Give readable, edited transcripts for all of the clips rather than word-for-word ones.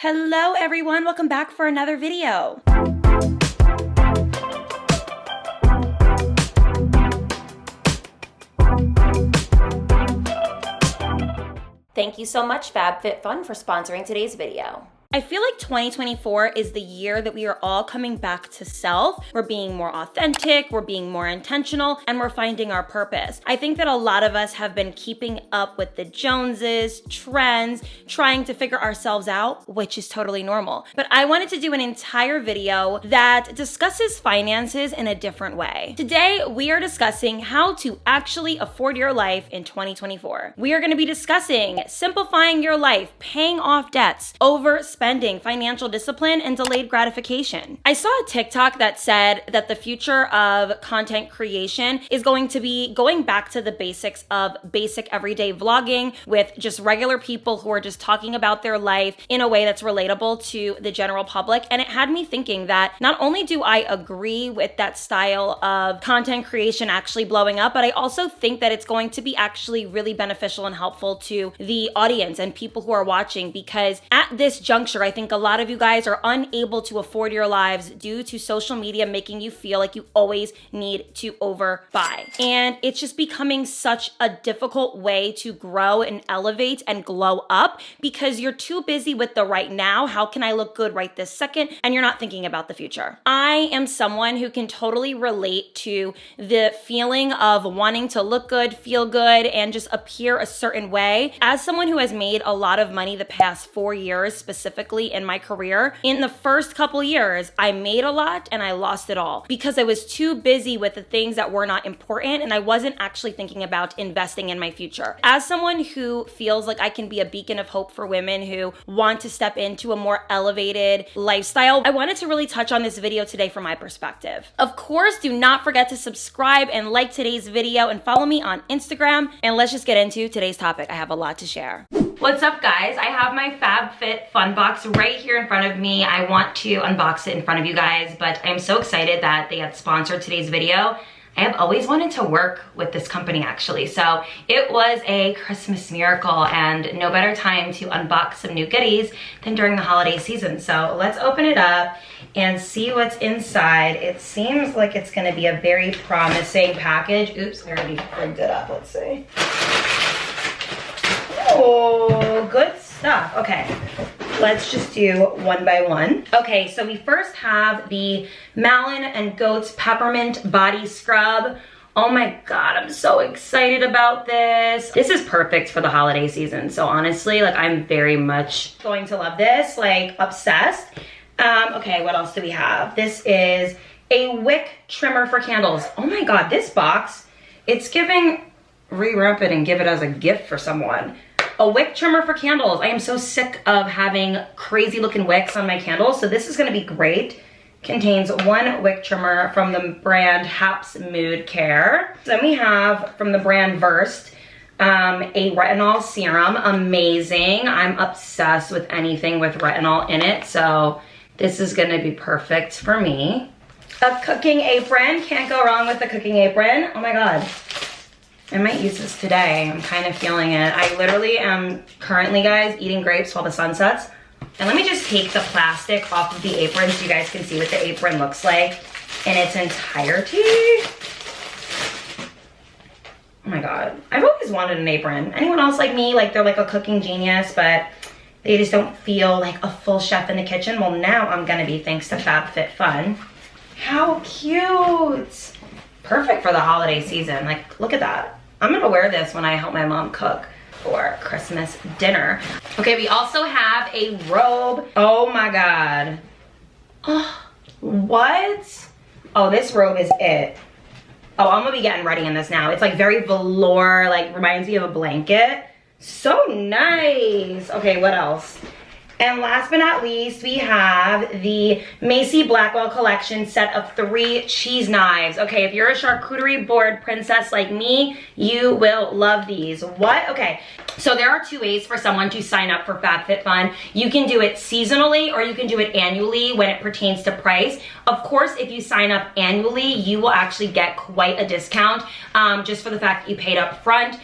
Hello everyone, welcome back for another video. Thank you so much FabFitFun for sponsoring today's video. I feel like 2024 is the year that we are all coming back to self. We're being more authentic, we're being more intentional, and we're finding our purpose. I think that a lot of us have been keeping up with the Joneses, trends, trying to figure ourselves out, which is totally normal. But I wanted to do an entire video that discusses finances in a different way. Today, we are discussing how to actually afford your life in 2024. We are going to be discussing simplifying your life, paying off debts, overspending, financial discipline, and delayed gratification. I saw a TikTok that said that the future of content creation is going to be going back to the basics of basic everyday vlogging with just regular people who are just talking about their life in a way that's relatable to the general public. And it had me thinking that not only do I agree with that style of content creation actually blowing up, but I also think that it's going to be actually really beneficial and helpful to the audience and people who are watching, because at this juncture, I think a lot of you guys are unable to afford your lives due to social media making you feel like you always need to overbuy. And it's just becoming such a difficult way to grow and elevate and glow up because you're too busy with the right now. How can I look good right this second? And you're not thinking about the future. I am someone who can totally relate to the feeling of wanting to look good, feel good, and just appear a certain way. As someone who has made a lot of money the past 4 years, specifically in my career, in the first couple years, I made a lot and I lost it all because I was too busy with the things that were not important and I wasn't actually thinking about investing in my future. As someone who feels like I can be a beacon of hope for women who want to step into a more elevated lifestyle, I wanted to really touch on this video today from my perspective. Of course, do not forget to subscribe and like today's video and follow me on Instagram. And let's just get into today's topic. I have a lot to share. What's up, guys? I have my FabFitFun box right here in front of me. I want to unbox it in front of you guys, but I'm so excited that they had sponsored today's video. I have always wanted to work with this company actually, so it was a Christmas miracle and no better time to unbox some new goodies than during the holiday season. So let's open it up and see what's inside. It seems like it's gonna be a very promising package. Oops, I already rigged it up, let's see. Oh, good stuff. Okay, let's just do one by one. Okay, so we first have the Malin and Goat's Peppermint Body Scrub. Oh my God, I'm so excited about this. This is perfect for the holiday season. So honestly, like I'm very much going to love this, like obsessed. Okay, what else do we have? This is a wick trimmer for candles. Oh my God, this box, it's giving rewrap it and give it as a gift for someone. A wick trimmer for candles. I am so sick of having crazy looking wicks on my candles, so this is gonna be great. Contains one wick trimmer from the brand Haps Mood Care. Then we have from the brand Versed, a retinol serum. Amazing. I'm obsessed with anything with retinol in it, so this is gonna be perfect for me. A cooking apron. Can't go wrong with a cooking apron. Oh my God. I might use this today. I'm kind of feeling it. I literally am currently, guys, eating grapes while the sun sets. And let me just take the plastic off of the apron so you guys can see what the apron looks like in its entirety. Oh my God. I've always wanted an apron. Anyone else like me, like they're like a cooking genius, but they just don't feel like a full chef in the kitchen? Well, now I'm gonna be, thanks to FabFitFun. How cute. Perfect for the holiday season. Like, look at that. I'm gonna wear this when I help my mom cook for Christmas dinner. Okay, we also have a robe. Oh my God. Oh, what? Oh, this robe is it. Oh, I'm gonna be getting ready in this now. It's like very velour, like reminds me of a blanket. So nice. Okay, what else? And last but not least, we have the Macy Blackwell collection set of 3 cheese knives. Okay, if you're a charcuterie board princess like me, you will love these. What? Okay, so there are 2 ways for someone to sign up for FabFitFun. You can do it seasonally or you can do it annually when it pertains to price. Of course, if you sign up annually, you will actually get quite a discount just for the fact that you paid up front.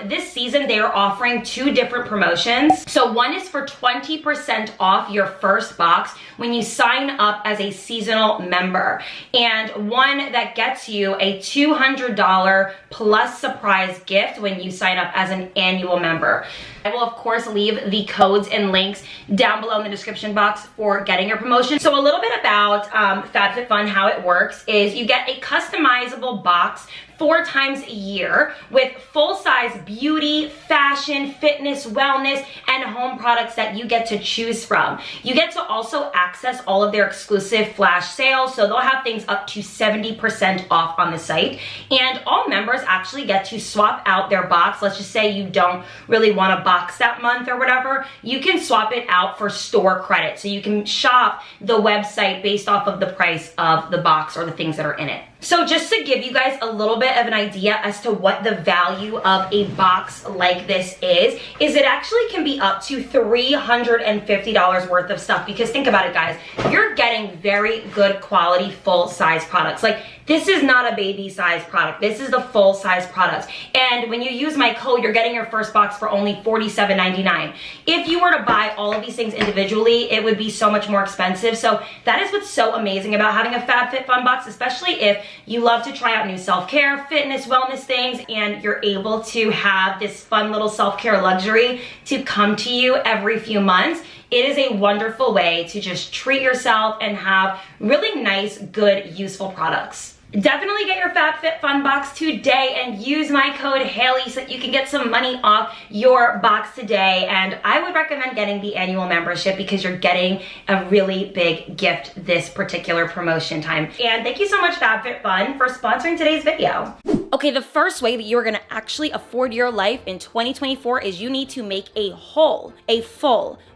This season, they are offering 2 different promotions. So one is for 20% 20% off your first box when you sign up as a seasonal member, and one that gets you a $200 plus surprise gift when you sign up as an annual member. I will of course leave the codes and links down below in the description box for getting your promotion. So a little bit about FabFitFun, how it works is you get a customizable box 4 times a year with full-size beauty, fashion, fitness, wellness, and home products that you get to choose from. You get to also access all of their exclusive flash sales, so they'll have things up to 70% off on the site. And all members actually get to swap out their box. Let's just say you don't really want a box that month or whatever. You can swap it out for store credit. So you can shop the website based off of the price of the box or the things that are in it. So just to give you guys a little bit of an idea as to what the value of a box like this is it actually can be up to $350 worth of stuff, because think about it, guys, you're getting very good quality full-size products. Like, this is not a baby size product. This is the full size products. And when you use my code, you're getting your first box for only $47.99. If you were to buy all of these things individually, it would be so much more expensive. So that is what's so amazing about having a FabFitFun box, especially if you love to try out new self-care, fitness, wellness things, and you're able to have this fun little self-care luxury to come to you every few months. It is a wonderful way to just treat yourself and have really nice, good, useful products. Definitely get your FabFitFun box today and use my code Hailey so that you can get some money off your box today. And I would recommend getting the annual membership because you're getting a really big gift this particular promotion time. And thank you so much, FabFitFun, for sponsoring today's video. Okay, the first way that you're gonna actually afford your life in 2024 is you need to make a full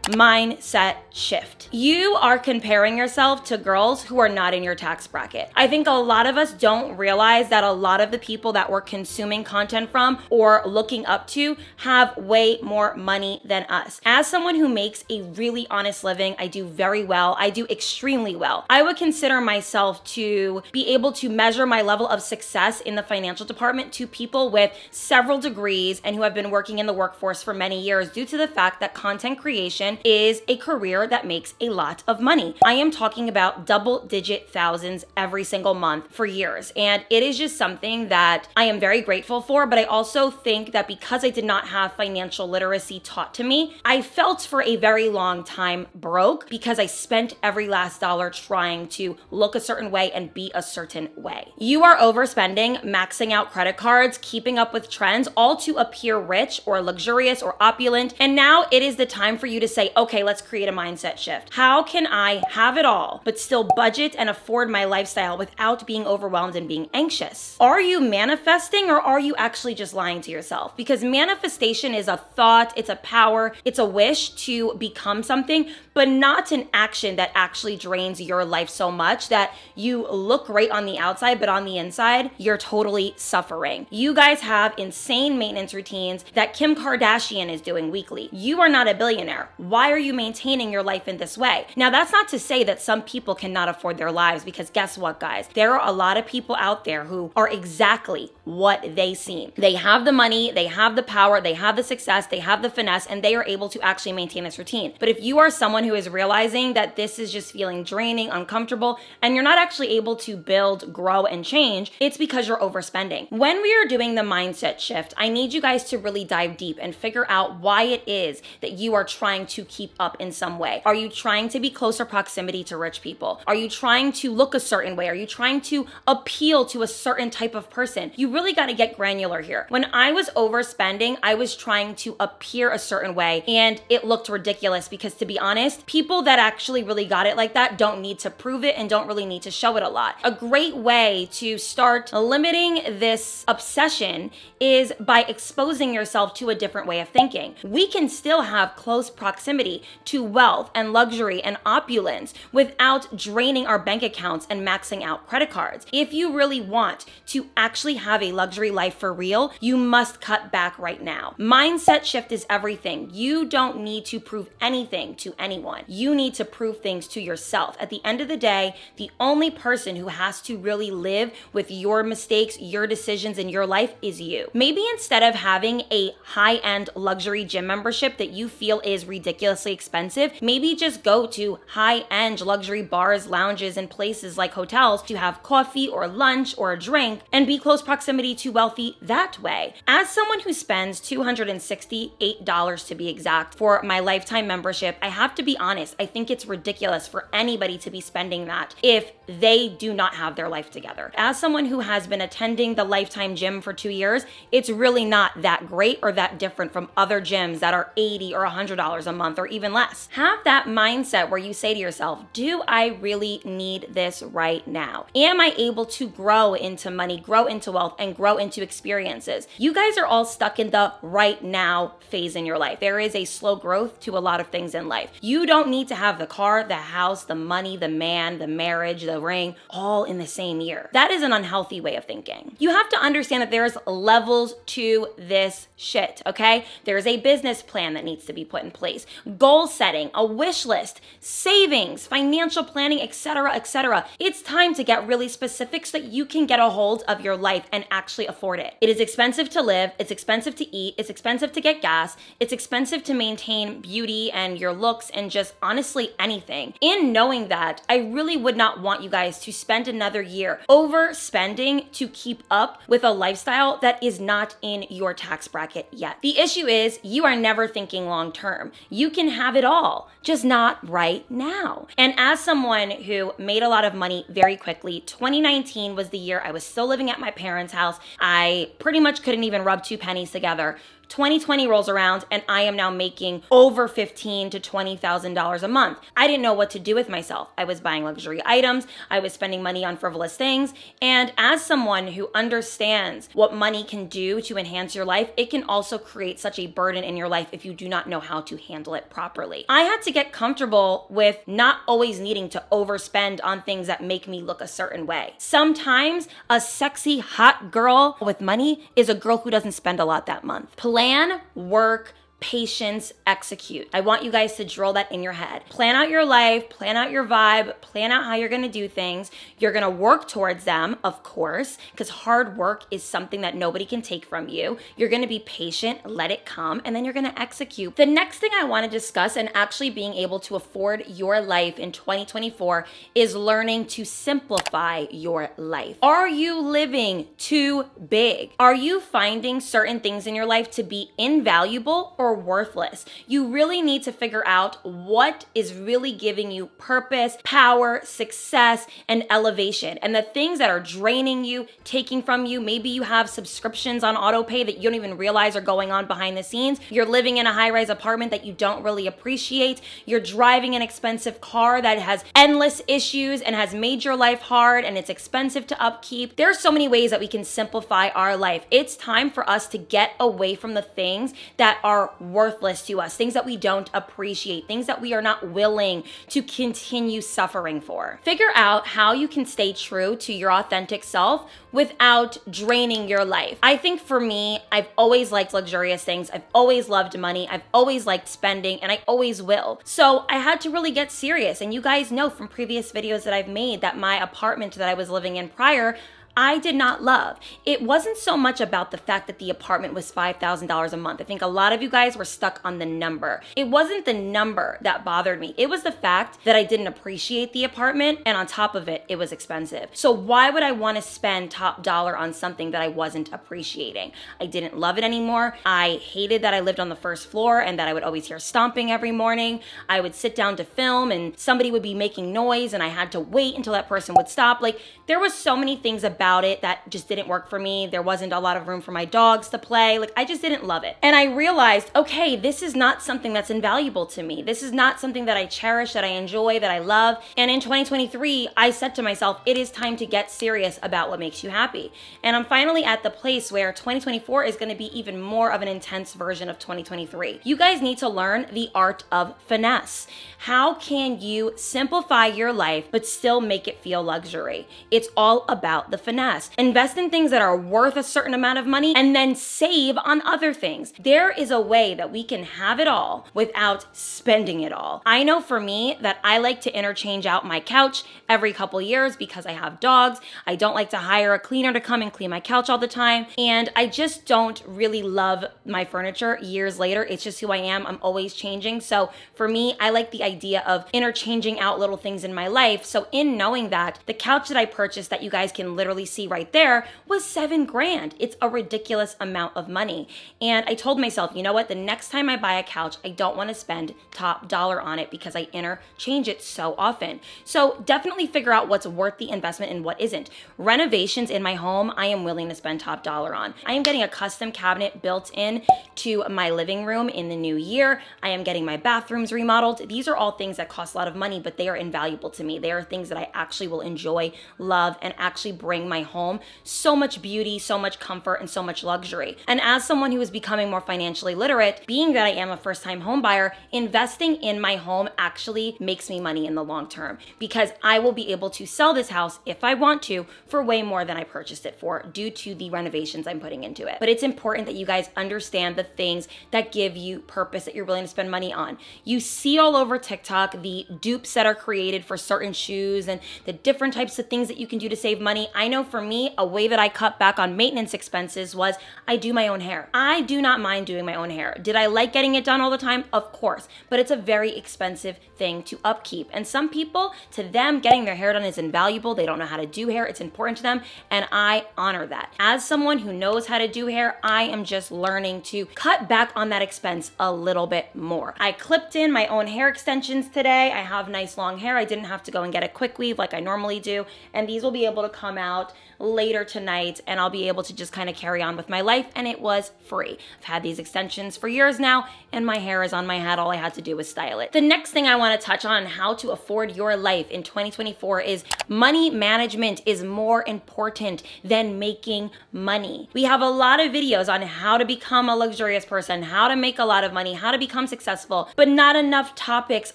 mindset shift. You are comparing yourself to girls who are not in your tax bracket. I think a lot of us don't realize that a lot of the people that we're consuming content from or looking up to have way more money than us. As someone who makes a really honest living, I do very well. I do extremely well. I would consider myself to be able to measure my level of success in the financial department to people with several degrees and who have been working in the workforce for many years due to the fact that content creation is a career that makes a lot of money. I am talking about double-digit thousands every single month for years. And it is just something that I am very grateful for, but I also think that because I did not have financial literacy taught to me, I felt for a very long time broke because I spent every last dollar trying to look a certain way and be a certain way. You are overspending, maxing out credit cards, keeping up with trends, all to appear rich or luxurious or opulent. And now it is the time for you to say, okay, let's create a mindset shift. How can I have it all, but still budget and afford my lifestyle without being overwhelmed and being anxious? Are you manifesting, or are you actually just lying to yourself? Because manifestation is a thought, it's a power, it's a wish to become something, but not an action that actually drains your life so much that you look great on the outside, but on the inside, you're totally suffering. You guys have insane maintenance routines that Kim Kardashian is doing weekly. You are not a billionaire. Why are you maintaining your life in this way? Now, that's not to say that some people cannot afford their lives, because guess what, guys? There are a lot of people out there who are exactly what they seem. They have the money, they have the power, they have the success, they have the finesse, and they are able to actually maintain this routine. But if you are someone who is realizing that this is just feeling draining, uncomfortable, and you're not actually able to build, grow, and change, it's because you're overspending. When we are doing the mindset shift, I need you guys to really dive deep and figure out why it is that you are trying to keep up in some way. Are you trying to be closer proximity to rich people? Are you trying to look a certain way? Are you trying to appeal to a certain type of person? You really got to get granular here. When I was overspending, I was trying to appear a certain way, and it looked ridiculous because, to be honest, people that actually really got it like that don't need to prove it and don't really need to show it a lot. A great way to start limiting this obsession is by exposing yourself to a different way of thinking. We can still have close proximity to wealth and luxury and opulence without draining our bank accounts and maxing out credit cards. If you really want to actually have a luxury life for real, you must cut back right now. Mindset shift is everything. You don't need to prove anything to anyone. You need to prove things to yourself. At the end of the day, the only person who has to really live with your mistakes, your your decisions in your life is you. Maybe instead of having a high-end luxury gym membership that you feel is ridiculously expensive, maybe just go to high-end luxury bars, lounges, and places like hotels to have coffee or lunch or a drink and be close proximity to wealthy that way. As someone who spends $268 to be exact for my lifetime membership, I have to be honest, I think it's ridiculous for anybody to be spending that if they do not have their life together. As someone who has been attending the Lifetime Gym for 2 years, it's really not that great or that different from other gyms that are $80 or $100 a month or even less. Have that mindset where you say to yourself, do I really need this right now? Am I able to grow into money, grow into wealth, and grow into experiences? You guys are all stuck in the right now phase in your life. There is a slow growth to a lot of things in life. You don't need to have the car, the house, the money, the man, the marriage, the ring, all in the same year. That is an unhealthy way of thinking. You have to understand that there's levels to this shit, okay? There's a business plan that needs to be put in place, goal setting, a wish list, savings, financial planning, etc., etc. It's time to get really specific so that you can get a hold of your life and actually afford it. It is expensive to live, it's expensive to eat, it's expensive to get gas, it's expensive to maintain beauty and your looks and just honestly anything. In knowing that, I really would not want you guys to spend another year overspending to keep up with a lifestyle that is not in your tax bracket yet. The issue is you are never thinking long term. You can have it all, just not right now. And as someone who made a lot of money very quickly, 2019 was the year I was still living at my parents' house. I pretty much couldn't even rub two pennies together. 2020 rolls around and I am now making over $15,000 to $20,000 a month. I didn't know what to do with myself. I was buying luxury items, I was spending money on frivolous things, and as someone who understands what money can do to enhance your life, it can also create such a burden in your life if you do not know how to handle it properly. I had to get comfortable with not always needing to overspend on things that make me look a certain way. Sometimes a sexy, hot girl with money is a girl who doesn't spend a lot that month. Plan, work, patience, execute. I want you guys to drill that in your head. Plan out your life, plan out your vibe, plan out how you're gonna do things. You're gonna work towards them, of course, because hard work is something that nobody can take from you. You're gonna be patient, let it come, and then you're gonna execute. The next thing I wanna discuss and actually being able to afford your life in 2024 is learning to simplify your life. Are you living too big? Are you finding certain things in your life to be invaluable or worthless? You really need to figure out what is really giving you purpose, power, success, and elevation. And the things that are draining you, taking from you, maybe you have subscriptions on autopay that you don't even realize are going on behind the scenes. You're living in a high-rise apartment that you don't really appreciate. You're driving an expensive car that has endless issues and has made your life hard and it's expensive to upkeep. There are so many ways that we can simplify our life. It's time for us to get away from the things that are worthless to us, things that we don't appreciate, things that we are not willing to continue suffering for. Figure out how you can stay true to your authentic self without draining your life. I think for me, I've always liked luxurious things. I've always loved money. I've always liked spending, and I always will. So I had to really get serious. And you guys know from previous videos that I've made that my apartment that I was living in prior, I did not love. It wasn't so much about the fact that the apartment was $5,000 a month. I think a lot of you guys were stuck on the number. It wasn't the number that bothered me. It was the fact that I didn't appreciate the apartment, and on top of it, it was expensive. So why would I want to spend top dollar on something that I wasn't appreciating? I didn't love it anymore. I hated that I lived on the first floor and that I would always hear stomping every morning. I would sit down to film and somebody would be making noise and I had to wait until that person would stop. Like, there was so many things about it that just didn't work for me. There wasn't a lot of room for my dogs to play. Like, I just didn't love it. And I realized, okay, this is not something that's invaluable to me. This is not something that I cherish, that I enjoy, that I love. And in 2023, I said to myself, it is time to get serious about what makes you happy. And I'm finally at the place where 2024 is going to be even more of an intense version of 2023. You guys need to learn the art of finesse. How can you simplify your life but still make it feel luxury? It's all about the finesse. finesse. Invest in things that are worth a certain amount of money and then save on other things. There is a way that we can have it all without spending it all. I know for me that I like to interchange out my couch every couple years because I have dogs. I don't like to hire a cleaner to come and clean my couch all the time. And I just don't really love my furniture years later. It's just who I am. I'm always changing. So for me, I like the idea of interchanging out little things in my life. So in knowing that, the couch that I purchased that you guys can literally see right there was $7,000. It's a ridiculous amount of money. And I told myself, you know what? The next time I buy a couch, I don't want to spend top dollar on it because I interchange it so often. So definitely figure out what's worth the investment and what isn't. Renovations in my home, I am willing to spend top dollar on. I am getting a custom cabinet built in to my living room in the new year. I am getting my bathrooms remodeled. These are all things that cost a lot of money, but they are invaluable to me. They are things that I actually will enjoy, love, and actually bring my home so much beauty, so much comfort, and so much luxury. And as someone who is becoming more financially literate, being that I am a first-time home buyer, investing in my home actually makes me money in the long term because I will be able to sell this house if I want to for way more than I purchased it for due to the renovations I'm putting into it. But it's important that you guys understand the things that give you purpose that you're willing to spend money on. You see all over TikTok the dupes that are created for certain shoes and the different types of things that you can do to save money. I know for me, a way that I cut back on maintenance expenses was I do my own hair. I do not mind doing my own hair. Did I like getting it done all the time? Of course, but it's a very expensive thing to upkeep. And some people, to them, getting their hair done is invaluable. They don't know how to do hair. It's important to them. And I honor that. As someone who knows how to do hair, I am just learning to cut back on that expense a little bit more. I clipped in my own hair extensions today. I have nice long hair. I didn't have to go and get a quick weave like I normally do. And these will be able to come out later tonight and I'll be able to just kind of carry on with my life, and it was free. I've had these extensions for years now and my hair is on my head. All I had to do was style it. The next thing I want to touch on how to afford your life in 2024 is money management is more important than making money. We have a lot of videos on how to become a luxurious person, how to make a lot of money, how to become successful, but not enough topics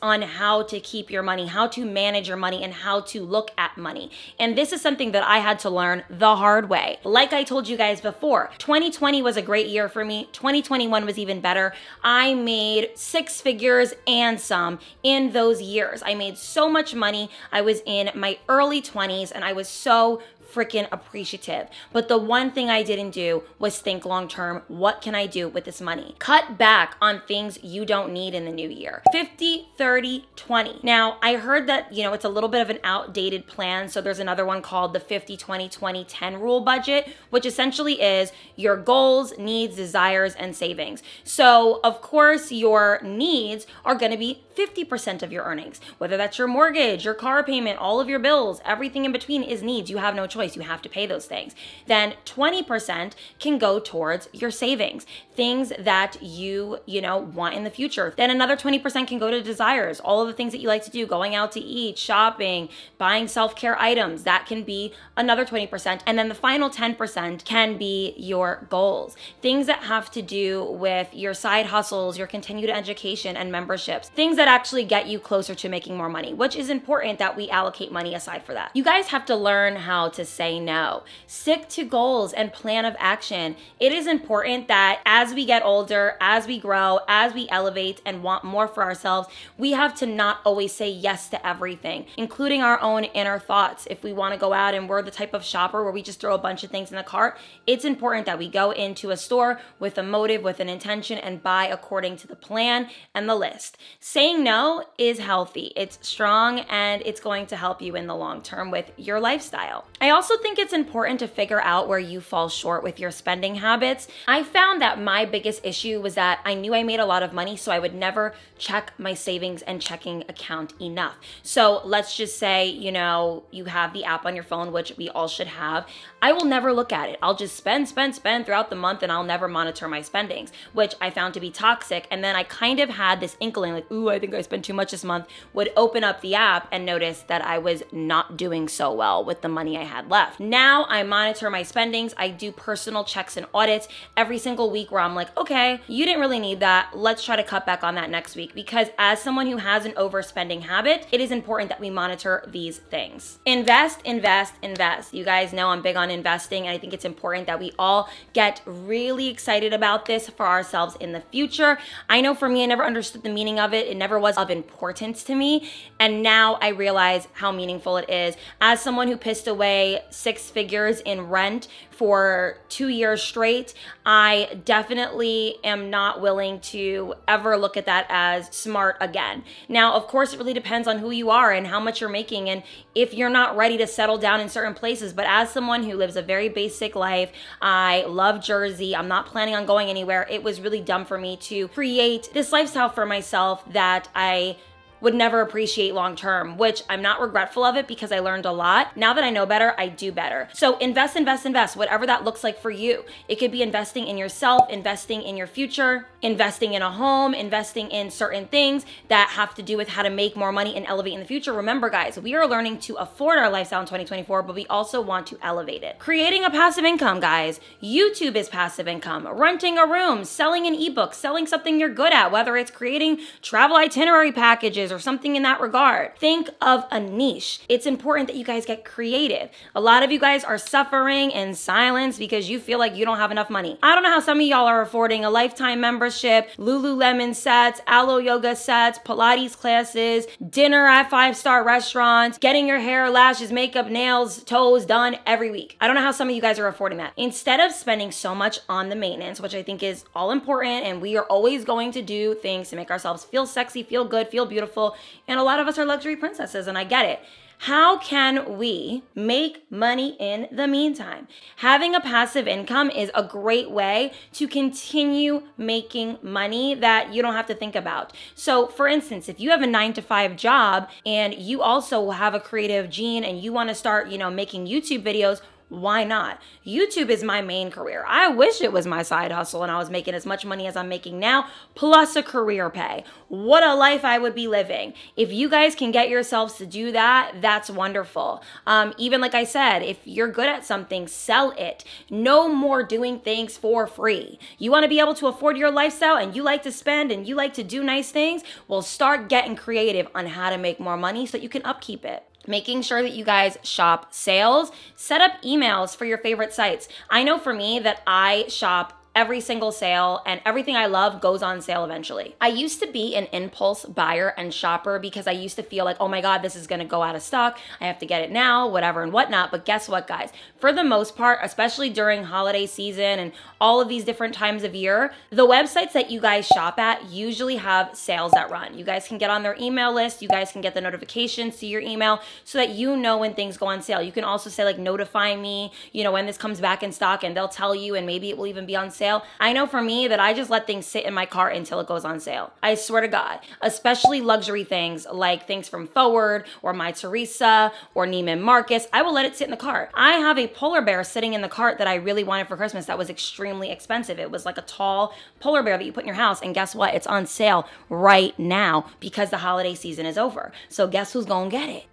on how to keep your money, how to manage your money, and how to look at money. And this is something that I had to learn the hard way. Like I told you guys before, 2020 was a great year for me. 2021 was even better. I made six figures and some in those years. I made so much money. I was in my early 20s and I was so freaking appreciative. But the one thing I didn't do was think long term, what can I do with this money? Cut back on things you don't need in the new year. 50, 30, 20. Now, I heard that, it's a little bit of an outdated plan. So there's another one called the 50, 20, 20, 10 rule budget, which essentially is your goals, needs, desires, and savings. So of course, your needs are going to be 50% of your earnings, whether that's your mortgage, your car payment, all of your bills, everything in between is needs. You have no choice. You have to pay those things. Then 20% can go towards your savings, things that you want in the future. Then another 20% can go to desires, all of the things that you like to do, going out to eat, shopping, buying self-care items. That can be another 20%. And then the final 10% can be your goals, things that have to do with your side hustles, your continued education and memberships, things that actually get you closer to making more money, which is important that we allocate money aside for that. You guys have to learn how to say no. Stick to goals and plan of action. It is important that as we get older, as we grow, as we elevate and want more for ourselves, we have to not always say yes to everything, including our own inner thoughts. If we want to go out and we're the type of shopper where we just throw a bunch of things in the cart, it's important that we go into a store with a motive, with an intention, and buy according to the plan and the list. Saying no is healthy. It's strong and it's going to help you in the long term with your lifestyle. I also think it's important to figure out where you fall short with your spending habits. I found that my biggest issue was that I knew I made a lot of money, so I would never check my savings and checking account enough. So let's just say, you have the app on your phone, which we all should have. I will never look at it. I'll just spend throughout the month and I'll never monitor my spendings, which I found to be toxic. And then I kind of had this inkling like, ooh, I think I spent too much this month, would open up the app and notice that I was not doing so well with the money I had left. Now I monitor my spendings. I do personal checks and audits every single week where I'm like, okay, you didn't really need that. Let's try to cut back on that next week. Because as someone who has an overspending habit, it is important that we monitor these things. Invest, invest, invest. You guys know I'm big on investing, and I think it's important that we all get really excited about this for ourselves in the future. I know for me, I never understood the meaning of it. It never was of importance to me. And now I realize how meaningful it is. As someone who pissed away 6 figures in rent for 2 years straight, I definitely am not willing to ever look at that as smart again. Now, of course, it really depends on who you are and how much you're making and if you're not ready to settle down in certain places. But as someone who lives a very basic life, I love Jersey. I'm not planning on going anywhere. It was really dumb for me to create this lifestyle for myself that I would never appreciate long term, which I'm not regretful of it because I learned a lot. Now that I know better, I do better. So invest, invest, invest, whatever that looks like for you. It could be investing in yourself, investing in your future, investing in a home, investing in certain things that have to do with how to make more money and elevate in the future. Remember, guys, we are learning to afford our lifestyle in 2024, but we also want to elevate it. Creating a passive income, guys. YouTube is passive income. Renting a room, selling an ebook, selling something you're good at, whether it's creating travel itinerary packages or something in that regard. Think of a niche. It's important that you guys get creative. A lot of you guys are suffering in silence because you feel like you don't have enough money. I don't know how some of y'all are affording a lifetime membership, Lululemon sets, aloe yoga sets, Pilates classes, dinner at 5-star restaurants, getting your hair, lashes, makeup, nails, toes done every week. I don't know how some of you guys are affording that. Instead of spending so much on the maintenance, which I think is all important, and we are always going to do things to make ourselves feel sexy, feel good, feel beautiful, and a lot of us are luxury princesses, and I get it. How can we make money in the meantime? Having a passive income is a great way to continue making money that you don't have to think about. So for instance, if you have a 9-to-5 job and you also have a creative gene and you want to start, making YouTube videos, why not? YouTube is my main career. I wish it was my side hustle and I was making as much money as I'm making now, plus a career pay. What a life I would be living. If you guys can get yourselves to do that, that's wonderful. Even like I said, if you're good at something, sell it. No more doing things for free. You want to be able to afford your lifestyle and you like to spend and you like to do nice things? Well, start getting creative on how to make more money so that you can upkeep it. Making sure that you guys shop sales, set up emails for your favorite sites. I know for me that I shop every single sale and everything I love goes on sale eventually. I used to be an impulse buyer and shopper because I used to feel like, oh my God, this is gonna go out of stock. I have to get it now, whatever and whatnot. But guess what, guys? For the most part, especially during holiday season and all of these different times of year, the websites that you guys shop at usually have sales that run. You guys can get on their email list. You guys can get the notifications to your email so that you know when things go on sale. You can also say like, notify me, when this comes back in stock, and they'll tell you, and maybe it will even be on sale. I know for me that I just let things sit in my cart until it goes on sale. I swear to God, especially luxury things like things from Forward or My Teresa or Neiman Marcus, I will let it sit in the cart. I have a polar bear sitting in the cart that I really wanted for Christmas that was extremely expensive. It was like a tall polar bear that you put in your house, and guess what? It's on sale right now because the holiday season is over. So guess who's gonna get it?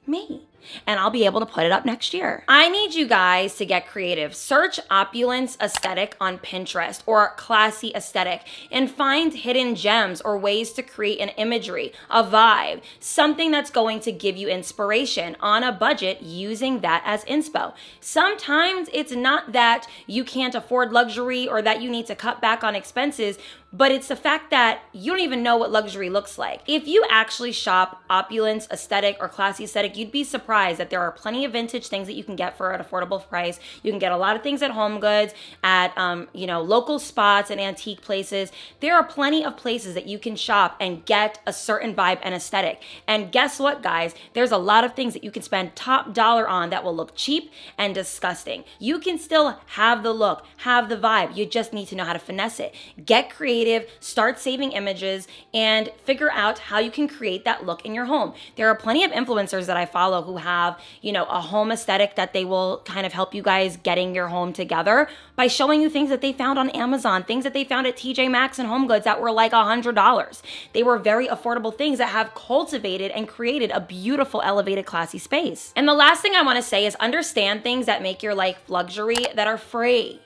Me. And I'll be able to put it up next year. I need you guys to get creative. Search opulence aesthetic on Pinterest or classy aesthetic and find hidden gems or ways to create an imagery, a vibe, something that's going to give you inspiration on a budget using that as inspo. Sometimes it's not that you can't afford luxury or that you need to cut back on expenses, but it's the fact that you don't even know what luxury looks like. If you actually shop opulence aesthetic or classy aesthetic, you'd be surprised that there are plenty of vintage things that you can get for an affordable price. You can get a lot of things at Home Goods, at local spots and antique places. There are plenty of places that you can shop and get a certain vibe and aesthetic. And guess what, guys? There's a lot of things that you can spend top dollar on that will look cheap and disgusting. You can still have the look, have the vibe. You just need to know how to finesse it. Get creative creative, start saving images, and figure out how you can create that look in your home. There are plenty of influencers that I follow who have, a home aesthetic that they will kind of help you guys getting your home together by showing you things that they found on Amazon, things that they found at TJ Maxx and HomeGoods that were like $100. They were very affordable things that have cultivated and created a beautiful, elevated, classy space. And the last thing I want to say is understand things that make your life luxury that are free.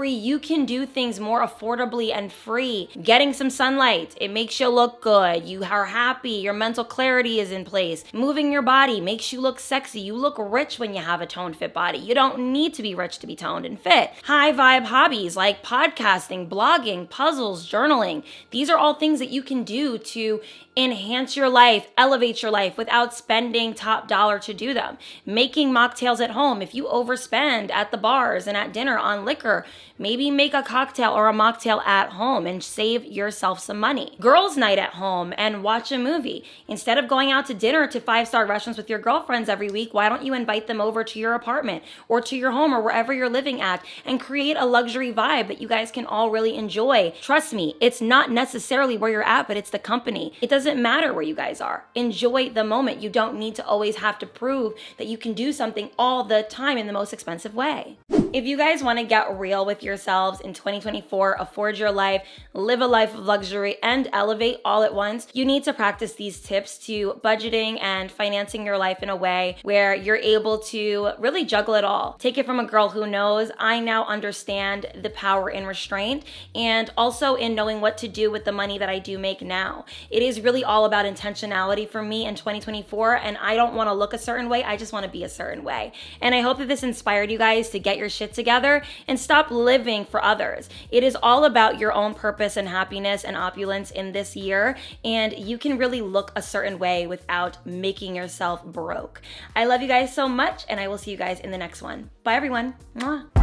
You can do things more affordably and free. Getting some sunlight, it makes you look good. You are happy. Your mental clarity is in place. Moving your body makes you look sexy. You look rich when you have a toned, fit body. You don't need to be rich to be toned and fit. High vibe hobbies like podcasting, blogging, puzzles, journaling. These are all things that you can do to enhance your life, elevate your life without spending top dollar to do them. Making mocktails at home. If you overspend at the bars and at dinner on liquor, maybe make a cocktail or a mocktail at home and save yourself some money. Girls' night at home and watch a movie. Instead of going out to dinner to 5-star restaurants with your girlfriends every week, why don't you invite them over to your apartment or to your home or wherever you're living at and create a luxury vibe that you guys can all really enjoy? Trust me, it's not necessarily where you're at, but it's the company. It doesn't matter where you guys are. Enjoy the moment. You don't need to always have to prove that you can do something all the time in the most expensive way. If you guys want to get real with yourselves in 2024, afford your life, live a life of luxury, and elevate all at once, you need to practice these tips to budgeting and financing your life in a way where you're able to really juggle it all. Take it from a girl who knows. I now understand the power in restraint and also in knowing what to do with the money that I do make now. It is really all about intentionality for me in 2024, and I don't want to look a certain way. I just want to be a certain way. And I hope that this inspired you guys to get your shit together and stop living for others. It is all about your own purpose and happiness and opulence in this year, and you can really look a certain way without making yourself broke. I love you guys so much, and I will see you guys in the next one. Bye, everyone. Mwah.